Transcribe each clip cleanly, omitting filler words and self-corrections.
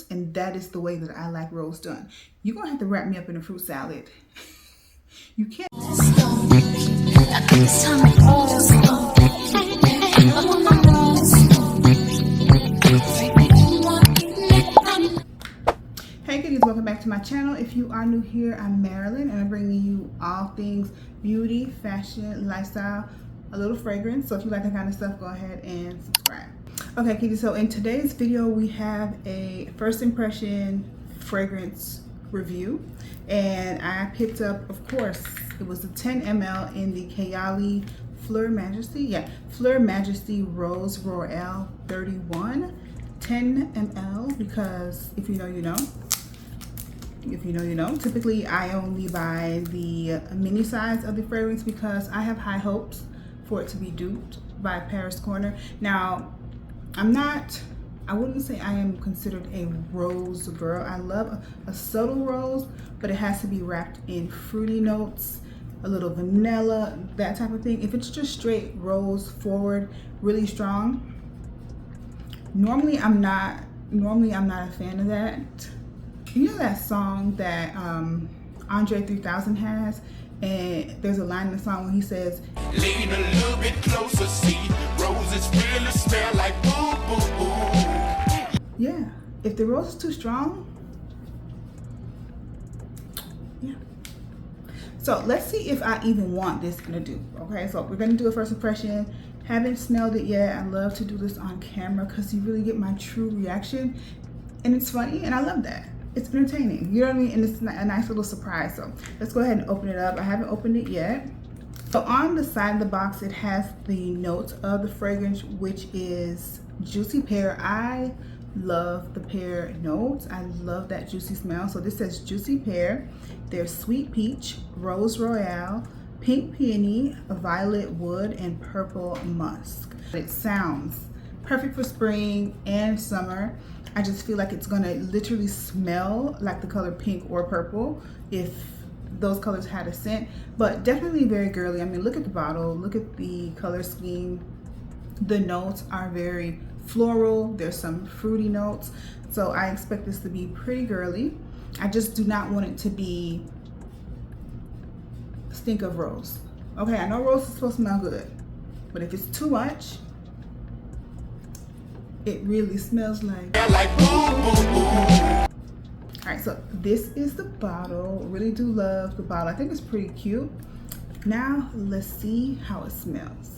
and that is the way that I like rose done. You're gonna have to wrap me up in a fruit salad. You can't. Hey kitties, welcome back to my channel. If you are new here, I'm Marilyn, and I'm bringing you all things beauty, fashion, lifestyle, a little fragrance. So if you like that kind of stuff, go ahead and subscribe. Okay kitties, so in today's video we have a first impression fragrance review, and I picked up, of course, it was the 10 ml in the Kayali Fleur Majesty. Yeah, Fleur Majesty Rose Royale 31. 10 ml because if you know, you know. If you know, you know. Typically, I only buy the mini size of the fragrance because I have high hopes for it to be duped by Paris Corner. Now, I wouldn't say I am considered a rose girl. I love a subtle rose, but it has to be wrapped in fruity notes, a little vanilla, that type of thing. If it's just straight rose forward, really strong, normally I'm not a fan of that. You know that song that Andre 3000 has, and there's a line in the song where he says, "Lean a little bit closer, see roses really smell like boo boo boo." Yeah, if the rose is too strong, yeah. So let's see if I even want this in a dupe. Okay, so we're gonna do a first impression. Haven't smelled it yet. I love to do this on camera because you really get my true reaction, and it's funny, and I love that. It's entertaining, you know what I mean? And it's a nice little surprise. So let's go ahead and open it up. I haven't opened it yet. So on the side of the box, it has the notes of the fragrance, which is juicy pear. I love the pear notes. I love that juicy smell. So this says juicy pear. There's sweet peach, rose royale, pink peony, violet wood, and purple musk. It sounds perfect for spring and summer. I just feel like it's gonna literally smell like the color pink or purple if those colors had a scent, but definitely very girly. I mean, look at the bottle, look at the color scheme. The notes are very floral. There's some fruity notes. So I expect this to be pretty girly. I just do not want it to be stink of rose. Okay, I know rose is supposed to smell good, but if it's too much, it really smells like boo, boo, boo. All right, so this is the bottle. Really do love the bottle. I think it's pretty cute. Now let's see how it smells.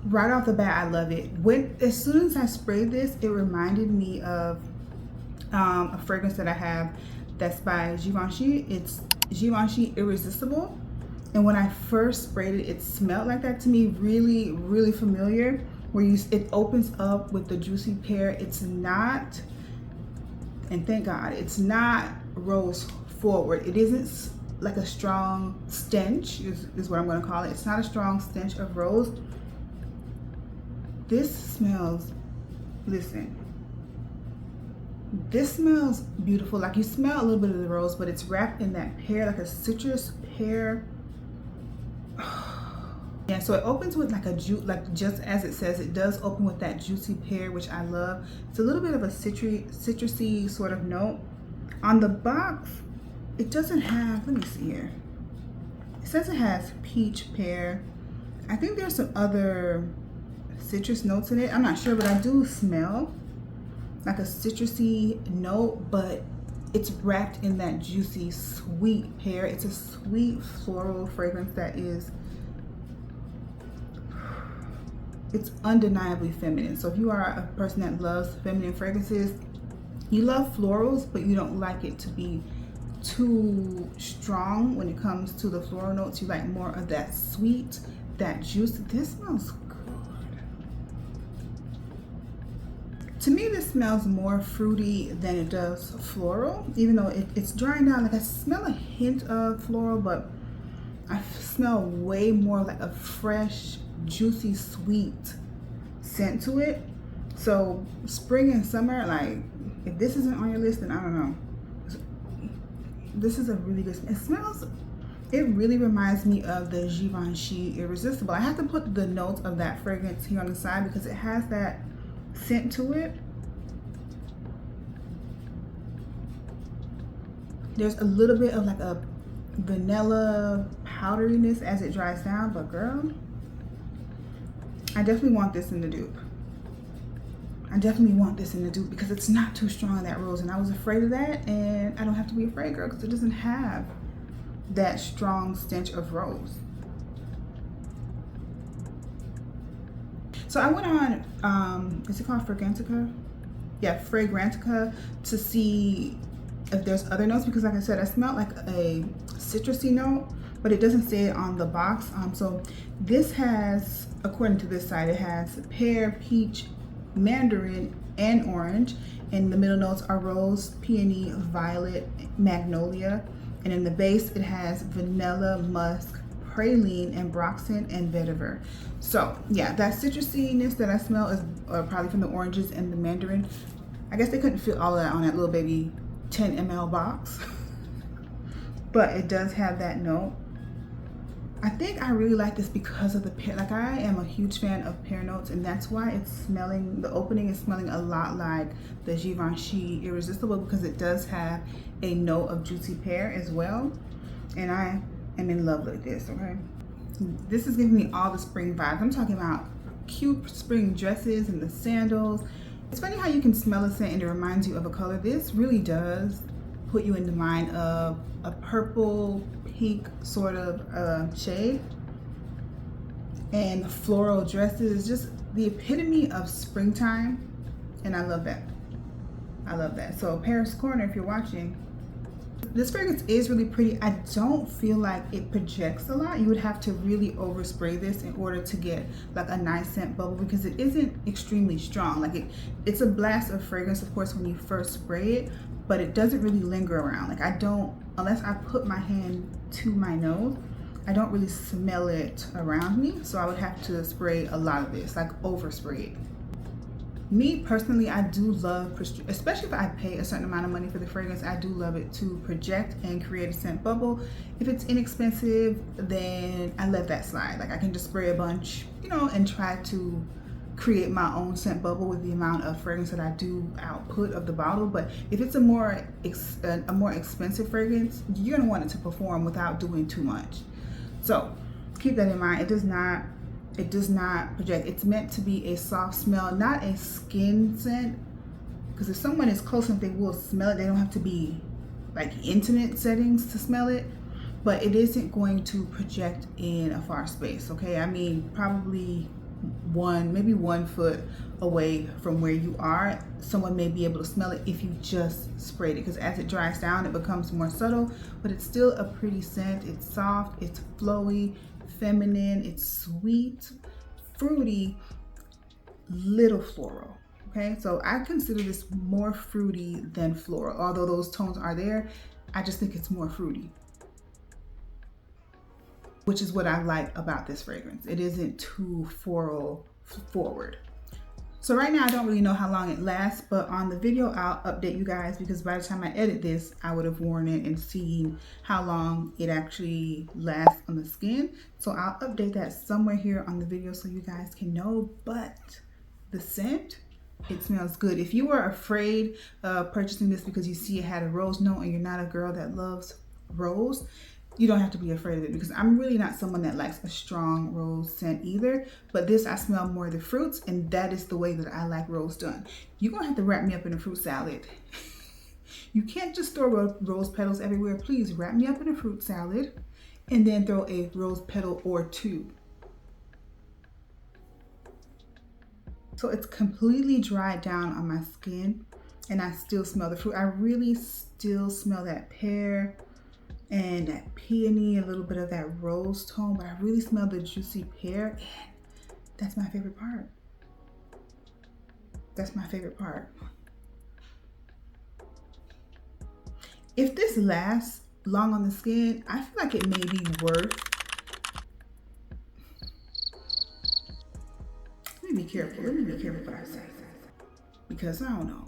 Right off the bat, I love it. As soon as I sprayed this, it reminded me of a fragrance that I have that's by Givenchy. It's Givenchy Irresistible. And when I first sprayed it, it smelled like that to me, really, really familiar. Where it opens up with the juicy pear. It's not, and thank God, it's not rose forward. It isn't like a strong stench, is what I'm gonna call it. It's not a strong stench of rose. This smells, listen, this smells beautiful. Like you smell a little bit of the rose, but it's wrapped in that pear, like a citrus pear. Yeah, so it opens with like a like just as it says, it does open with that juicy pear, which I love. It's a little bit of a citrusy sort of note. On the box, it doesn't have, let me see here. It says it has peach pear. I think there's some other citrus notes in it. I'm not sure, but I do smell like a citrusy note, but it's wrapped in that juicy sweet pear. It's a sweet floral fragrance that is, it's undeniably feminine. So if you are a person that loves feminine fragrances, you love florals, but you don't like it to be too strong when it comes to the floral notes. You like more of that sweet, that juice. This smells good. To me, this smells more fruity than it does floral, even though it's drying down. Like, I smell a hint of floral, but I smell way more like a fresh, juicy, sweet scent to it. So spring and summer, like, if this isn't on your list, then I don't know. This is a really good smell. It really reminds me of the Givenchy Irresistible. I have to put the notes of that fragrance here on the side because it has that scent to it. There's a little bit of like a vanilla powderiness as it dries down, but girl, I definitely want this in the dupe. I definitely want this in the dupe because it's not too strong, that rose, and I was afraid of that, and I don't have to be afraid, girl, because it doesn't have that strong stench of rose. So I went on, is it called Fragrantica? Yeah, Fragrantica, to see if there's other notes, because like I said, I smelled like a citrusy note, but it doesn't say it on the box. So this has, according to this site, it has pear, peach, mandarin, and orange, and the middle notes are rose, peony, violet, magnolia, and in the base it has vanilla, musk, praline, ambroxan, and vetiver. So yeah, that citrusiness that I smell is probably from the oranges and the mandarin. I guess they couldn't fit all of that on that little baby 10 ml box, but it does have that note. I think I really like this because of the pear. Like, I am a huge fan of pear notes, and that's why it's smelling, the opening is smelling a lot like the Givenchy Irresistible, because it does have a note of juicy pear as well. And I am in love with this, okay? This is giving me all the spring vibes. I'm talking about cute spring dresses and the sandals. It's funny how you can smell a scent and it reminds you of a color. This really does put you in the mind of a purple, pink sort of shade. And floral dresses, just the epitome of springtime. And I love that. I love that. So Paris Corner, if you're watching, this fragrance is really pretty. I don't feel like it projects a lot. You would have to really overspray this in order to get like a nice scent bubble, because it isn't extremely strong. Like, it's a blast of fragrance, of course, when you first spray it, but it doesn't really linger around. Like, I don't, unless I put my hand to my nose, I don't really smell it around me. So I would have to spray a lot of this, like overspray it. Me personally, I do love, especially if I pay a certain amount of money for the fragrance, I do love it to project and create a scent bubble. If it's inexpensive, then I let that slide. Like, I can just spray a bunch, you know, and try to create my own scent bubble with the amount of fragrance that I do output of the bottle. But if it's a more expensive fragrance, you're gonna want it to perform without doing too much. So keep that in mind. It does not project. It's meant to be a soft smell, not a skin scent, because if someone is close enough, they will smell it. They don't have to be like intimate settings to smell it, but it isn't going to project in a far space, okay? I mean, probably maybe 1 foot away from where you are, someone may be able to smell it if you just sprayed it, because as it dries down, it becomes more subtle, but it's still a pretty scent. It's soft, it's flowy, feminine, it's sweet, fruity, little floral. Okay, so I consider this more fruity than floral. Although those tones are there, I just think it's more fruity, which is what I like about this fragrance. It isn't too floral forward. So right now I don't really know how long it lasts, but on the video I'll update you guys, because by the time I edit this, I would have worn it and seen how long it actually lasts on the skin. So I'll update that somewhere here on the video so you guys can know. But the scent, it smells good. If you were afraid of purchasing this because you see it had a rose note and you're not a girl that loves rose, you don't have to be afraid of it, because I'm really not someone that likes a strong rose scent either. But this, I smell more of the fruits, and that is the way that I like rose done. You're gonna have to wrap me up in a fruit salad. You can't just throw rose petals everywhere. Please wrap me up in a fruit salad and then throw a rose petal or two. So it's completely dried down on my skin, and I still smell the fruit. I really still smell that pear and that peony, a little bit of that rose tone, but I really smell the juicy pear, and that's my favorite part. That's my favorite part. If this lasts long on the skin, I feel like it may be worth. Let me be careful. Let me be careful what I say. Because I don't know.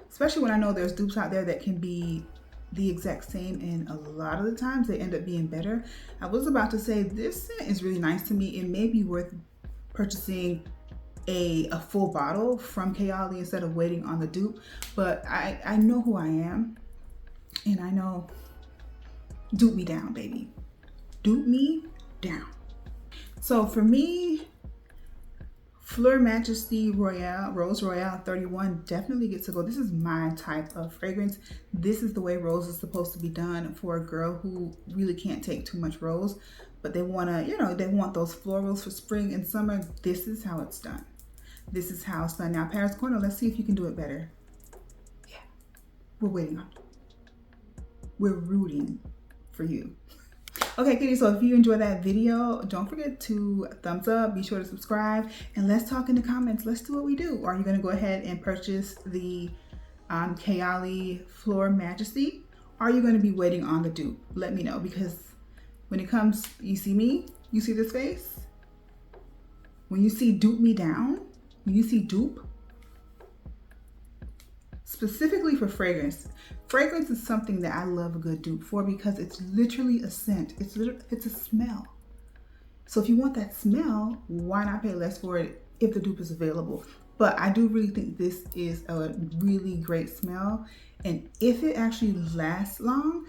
Especially when I know there's dupes out there that can be the exact same, and a lot of the times they end up being better. I was about to say this scent is really nice to me. It may be worth purchasing a full bottle from Kayali instead of waiting on the dupe, but I know who I am, and I know, dupe me down, baby. Dupe me down. So for me, Fleur Majesty Royale, Rose Royale 31 definitely gets to go. This is my type of fragrance. This is the way rose is supposed to be done for a girl who really can't take too much rose, but they want to, you know, they want those florals for spring and summer. This is how it's done. This is how it's done. Now, Paris Corner, let's see if you can do it better. Yeah, we're waiting on you. We're rooting for you. Okay, kitty, so if you enjoyed that video, don't forget to thumbs up, be sure to subscribe, and let's talk in the comments. Let's do what we do. Are you going to go ahead and purchase the Kayali Fleur Majesty? Are you going to be waiting on the dupe? Let me know, because when it comes, you see me, you see this face? When you see dupe me down, when you see dupe, specifically for fragrance. Fragrance is something that I love a good dupe for because it's literally a scent. It's a smell. So if you want that smell, why not pay less for it if the dupe is available? But I do really think this is a really great smell. And if it actually lasts long,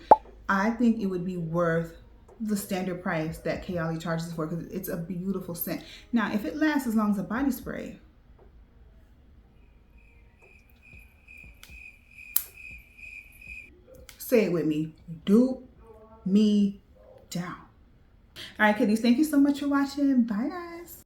I think it would be worth the standard price that Kayali charges for, because it's a beautiful scent. Now, if it lasts as long as a body spray, say it with me, dupe me down. All right, kitties, thank you so much for watching. Bye, guys.